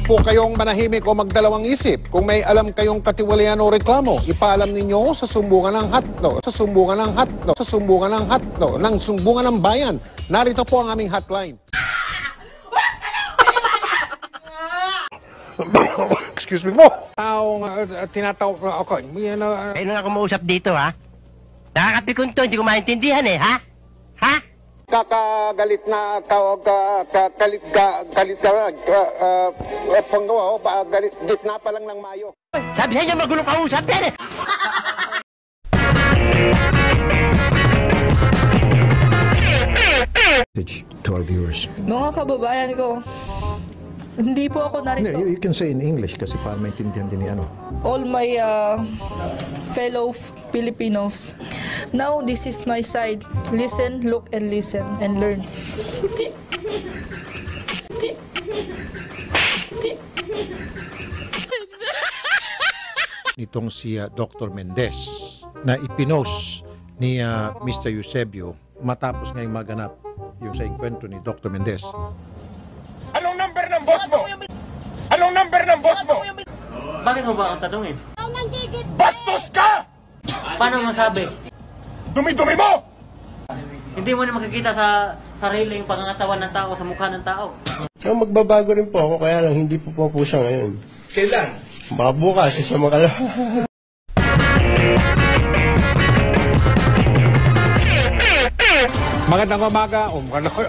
Huwag po kayong manahimik o magdalawang isip. Kung may alam kayong katiwalian o reklamo, ipaalam ninyo sa sumbungan ng hotline, sa sumbungan ng hotline, sa sumbungan ng hotline, ng sumbungan ng bayan. Narito po ang aming hotline. Excuse me po. Taong tinatawag ako. Kayo na ako mausap dito, ha? Nakakapikon to, hindi ko maintindihan eh, ha? Ha? Kakagalit na galit panggawa o galit gitna pa lang ng Mayo. Sabi sa inyo magulong kausap yan eh! To our viewers. Mga kababayan ko, hindi po ako narito. No, you can say in English kasi para maintindihan din ni ano. All my fellow Filipinos, now this is my side. Listen, look, and listen, and learn. Nitong si Dr. Mendez na ipinost ni Mr. Eusebio matapos ngayong maganap yung sa enkwentro ni Dr. Mendez. Anong number ng boss mo? Anong number ng boss mo? Bakit mo ba akong tanungin? Bastos ka! Paano masabi? Dumi-dumi mo! Hindi mo na makikita sa sarili yung pangangatawan ng tao sa mukha ng tao. So, magbabago rin po ako, kaya lang hindi po siya ngayon. Kailan? Baka bukas, sa makala. Magandang umaga.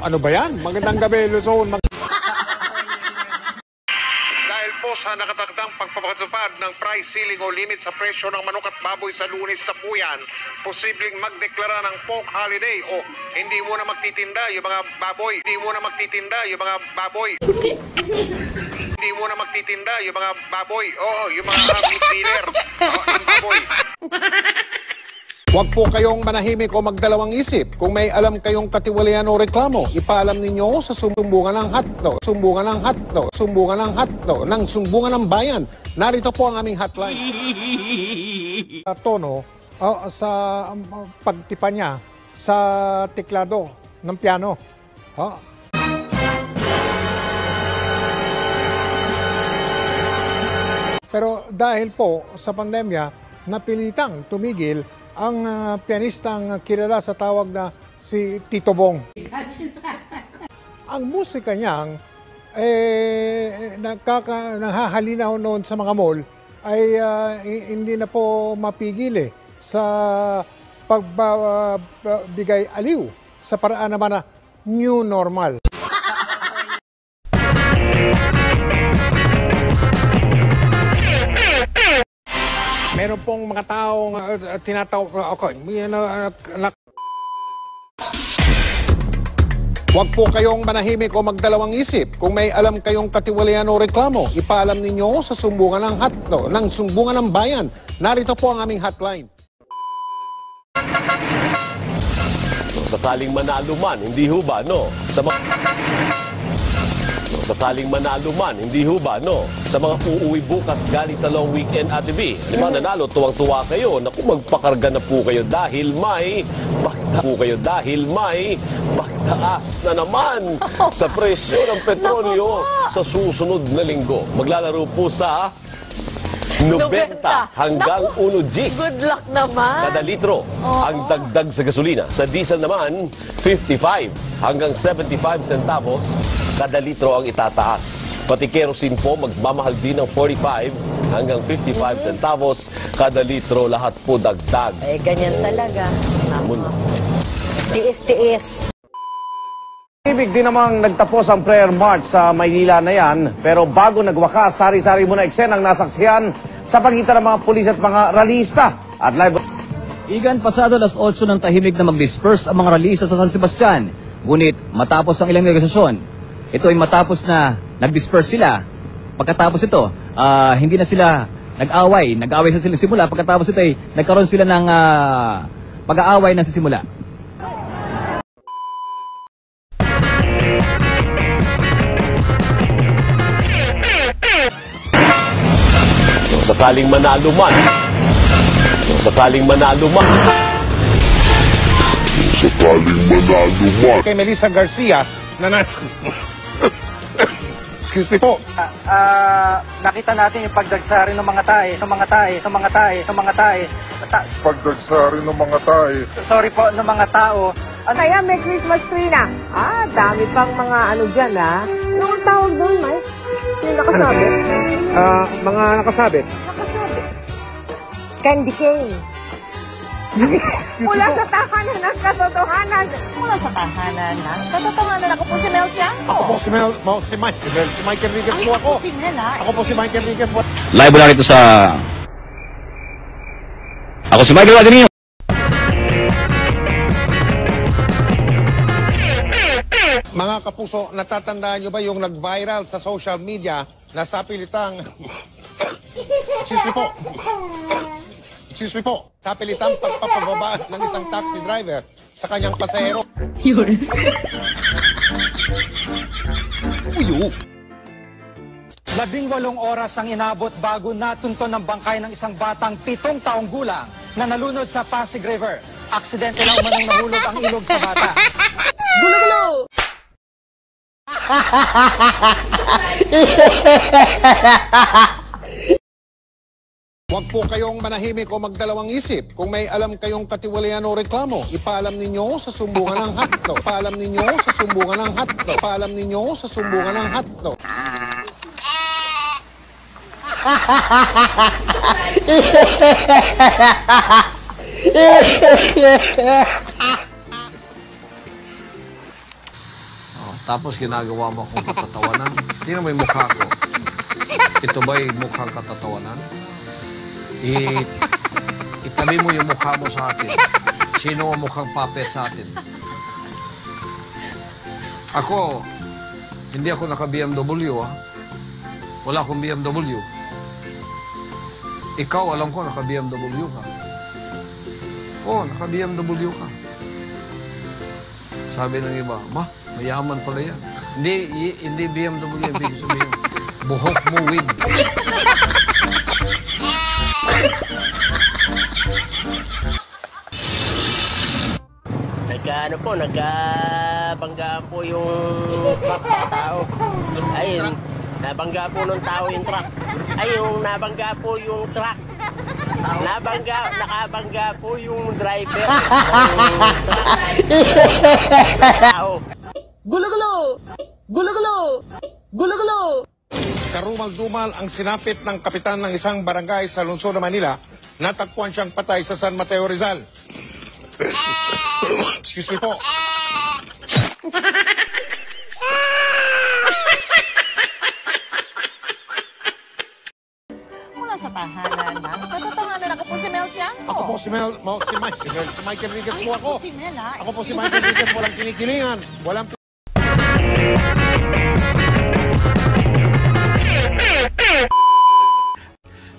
Ano ba yan? Magandang gabi, Luzon. Dahil po sa nakatakdang pagpapatupad ng price ceiling o limit sa presyo ng manok at baboy sa Lunes na po yan, posibleng magdeklara ng pork holiday o hindi mo na magtitinda yung mga baboy. Hindi mo na magtitinda yung mga baboy. Hindi mo na magtitinda yung mga baboy. Oo, yung mga meat dealer. Yung baboy. Huwag po kayong manahimik o magdalawang isip. Kung may alam kayong katiwalian o reklamo, ipaalam ninyo sa sumbungan ng hotline, sumbungan ng hotline, sumbungan ng hotline, ng sumbungan ng bayan. Narito po ang aming hotline. Tono sa pagtipa niya sa teklado ng piano. Pero dahil po sa pandemya, napilitang tumigil ang pianistang kilala sa tawag na si Tito Bong. Ang musika niyang nanghahalinaw noon sa mga mall ay hindi na po mapigil sa pagbigay aliw sa paraan naman na new normal. Meron pong mga taong tinatawag ako. Huwag po kayong manahimik o magdalawang isip. Kung may alam kayong katiwalian o reklamo, ipaalam ninyo sa sumbungan ng hotline, ng sumbungan ng bayan. Narito po ang aming hotline. Sakaling manalo man, hindi ho ba, no? Sakaling manalo man, hindi ho ba, no? Sa mga uuwi bukas galing sa long weekend, Ate B. Di ba nanalo, tuwang-tuwa kayo. Naku, magpakarga na po kayo dahil may pagtaas na naman sa presyo ng petrolyo sa susunod na linggo. Maglalaro po sa 90 hanggang 1 Gs. Good luck naman. Kada litro ang dagdag sa gasolina. Sa diesel naman, 55 hanggang 75 centavos kada litro ang itataas. Pati kerosene po magmamahal din ng 45 hanggang 55 centavos kada litro. Lahat po dagdag. Eh, ganyan talaga. Tiis-tiis. Ibig din namang nagtapos ang prayer march sa Maynila na yan, pero bago nagwakas, sari-sari muna eksenang nasaksihan sa pagitan ng mga pulis at mga ralista. At live... Igan, pasado alas 8 ng tahimik na mag-disperse ang mga ralista sa San Sebastian. Ngunit matapos ang ilang negosyasyon, ito ay matapos na nag-disperse sila. Pagkatapos ito, hindi na sila nag-away sa silang simula. Pagkatapos ito ay nagkaroon sila ng pag-aaway na sa simula. Sakaling manalo man. Sakaling manalo man. Kay Melissa Garcia na Excuse me po. Nakita natin yung pagdagsari ng mga tae. Pagdagsari ng mga tayo. Sorry po, ng mga tao. Kaya may Christmas tree na. Dami pang mga ano dyan, ha? Anong tawag doon, Mike? Yung nakasabit? Mga nakasabit. Nakasabit. Candy cane. Mula sa tahanan ng katotohanan. Mula sa tahanan ng katotohanan. Ako po si Mel Tiangco. Ako po si Mike Enriquez po ako. Si Mel, ha? Ako po si Mike Enriquez po. Live lang ito sa... Ako si Michael Adenio. Mga kapuso, natatandaan nyo ba yung nag-viral sa social media na sa pilitang... Excuse me po. Sa pilitang pagpapababa ng isang taxi driver sa kanyang pasahero. Yun. Uyo! 18 oras ang inabot bago natunton ng bangkay ng isang batang 7 taong gulang na nalunod sa Pasig River. Aksidente lang umanong nahulog ang ilog sa bata. Gulo-gulo! Huwag po kayong manahimik o magdalawang isip. Kung may alam kayong katiwalian o reklamo, ipaalam ninyo sa sumbungan ng hotdog. Paalam ninyo sa sumbungan ng hotdog. Paalam ninyo sa sumbungan ng hotdog. Tapos ginagawa mo akong katatawanan. Tingnan mo yung mukha ko. Ito ba'y mukhang katatawanan? Itabi mo yung mukha mo sa akin. Sino ang mukhang puppet sa atin? Ako, hindi ako naka-BMW, ha? Wala akong BMW. Ikaw, alam ko, naka-BMW ka. Oo, naka-BMW ka. Sabi ng iba, mayaman pala yan. Hindi BMW yan, ibig sabihin. Buhok mo, wig. Nagkabangga po yung truck sa tao. Ayun, nabangga po ng tao yung truck. Ayun, nabangga po yung truck. Nakabangga po yung driver. Tao. Gulo-gulo! Gulo-gulo! Gulo-gulo! Karumal-dumal ang sinapit ng kapitan ng isang barangay sa lungsod ng Manila. Natagpuan siyang patay sa San Mateo, Rizal. Excuse me po. Mula sa tahanan ng katotohanan. Ako po si Mel Tiangco. Ako po si Mike Enriquez po ako. Si Mel, ha? Ako po si Mike Enriquez. Walang kinikilingan. Walang...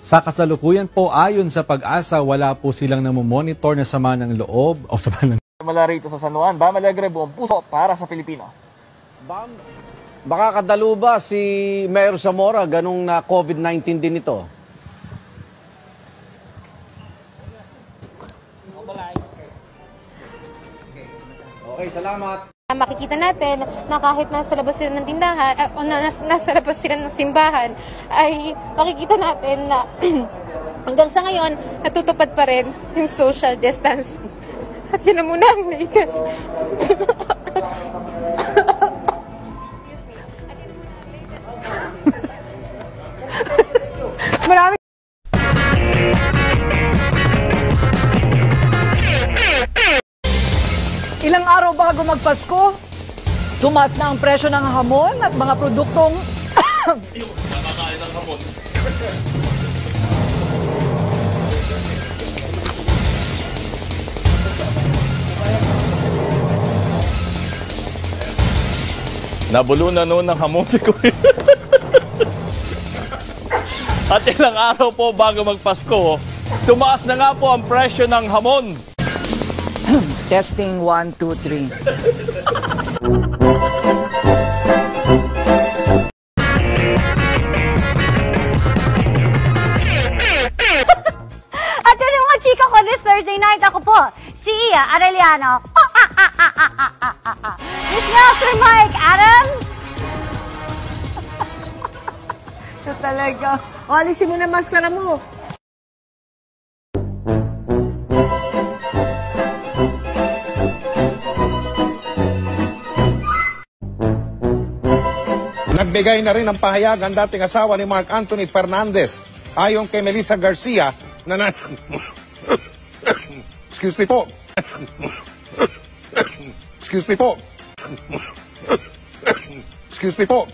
Sa kasalukuyan po, ayon sa Pag-asa, wala po silang namomonitor na sama ng loob o sama ng... Mula rito sa San Juan, Bam Alegre, buong puso para sa Pilipino. Baka kadalo ba si Mayor Zamora ganung na COVID-19 din ito? Okay, salamat. Makikita natin na kahit nasa labas sila ng tindahan, o nasa labas sila ng simbahan, ay makikita natin na hanggang sa ngayon, natutupad pa rin yung social distancing. At yun na muna ang latest. Marami. Ilang araw bago magpasko, tumaas na ang presyo ng hamon at mga produktong... Nakakain ng hamon. Nabulunan noon ng hamon si Kuya. At ilang araw po bago magpasko, tumaas na nga po ang presyo ng hamon. Testing 1, 2, 3. At yun yung mga chika ko this Thursday night. Ako po, si Iya Arellano. Miss Mel, Sir Mike, Adam. Talaga. O, alisin mo na maskara mo. Nagbigay na rin ng pahayag ang dating asawa ni Mark Anthony Fernandez. Ayon kay Melissa Garcia na Excuse me po. Excuse me po. Excuse me po.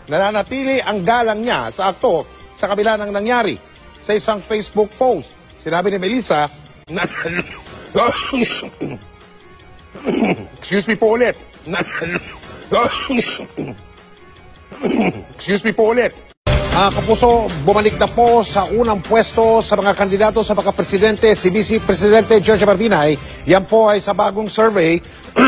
Nananatili ang galang niya sa akto sa kabila ng nangyari. Sa isang Facebook post, sinabi ni Melissa na Excuse me po ulit. Excuse me po ulit. Kapuso, bumalik na po sa unang pwesto sa mga kandidato sa pagkapresidente si Vice Presidente George Barbinay. Yan po ay sa bagong survey,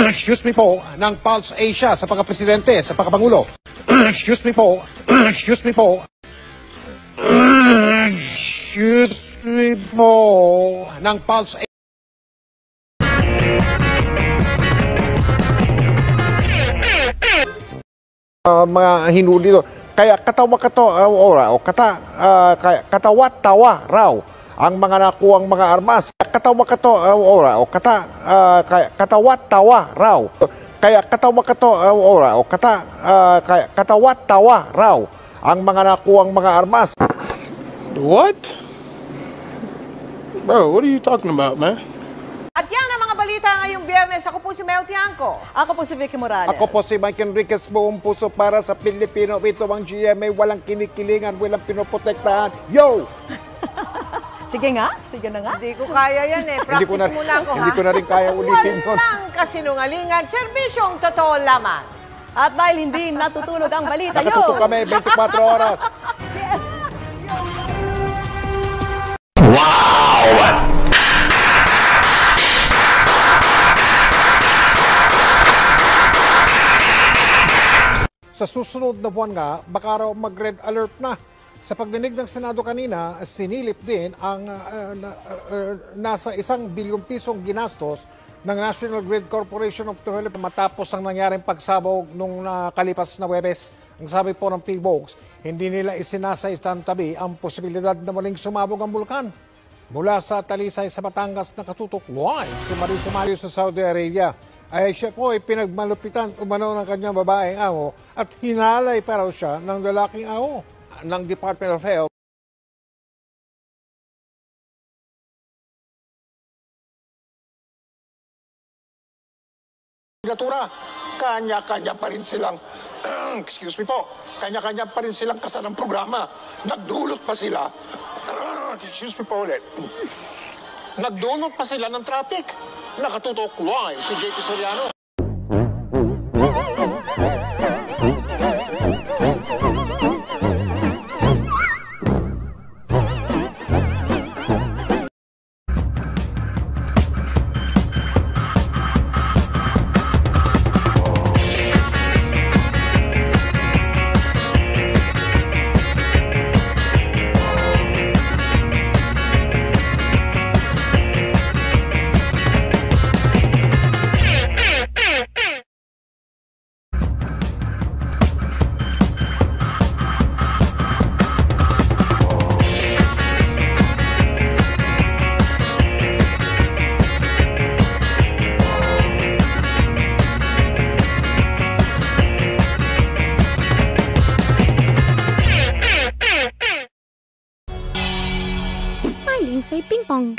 excuse me po, ng Pulse Asia sa pagkapresidente, sa pagkapangulo. Excuse me po, excuse me po, excuse me po, ng Pulse Asia. Mga hinuli doon. Kaya katawat-tawa raw ang mga nakuwang mga armas. Katawat-tawa raw. Kaya katawat-tawa raw ang mga nakuwang mga armas. What? Bro, what are you talking about, man? At yan ang mga balita ngayong Biyernes. Ako po si Mel Tiangco. Ako po si Vicky Morales. Ako po si Mike Enriquez, buong puso para sa Pilipino. Ito ang GMA, walang kinikilingan, walang pinoprotektahan. Yo! Sige nga, sige na nga. Hindi ko kaya yan eh. Practice muna ako, ha? Hindi ko na rin kaya ulitin yun. Walang kasinungalingan, serbisyong totoo lamang. At dahil hindi natutunog ang balita, nakatutok kami 24 oras. Yes! Wow! Sa susunod na buwan nga, baka raw mag-red alert na. Sa pagdinig ng Senado kanina, sinilip din ang nasa 1 bilyong pisong ginastos ng National Grid Corporation of Development matapos ang nangyaring pagsabog nung nakalipas na Huwebes. Ang sabi po ng PBOX, hindi nila isinasaisang-tabi ang posibilidad na muling sumabog ang bulkan. Mula sa Talisay sa Batangas, nakatutok live si Marisol Mayo sa Saudi Arabia. Ay siya po ay pinagmalupitan umano ng kanyang babaeng amo at hinalay pa raw siya ng lalaking amo ng Department of Health. Kanya-kanya pa rin silang, excuse me po, kanya-kanya pa rin silang kasanang programa. Nagdulot pa sila, excuse me po ulit, nagdulot pa sila ng traffic. Nakatutok live si JP Soriano. Say ping pong.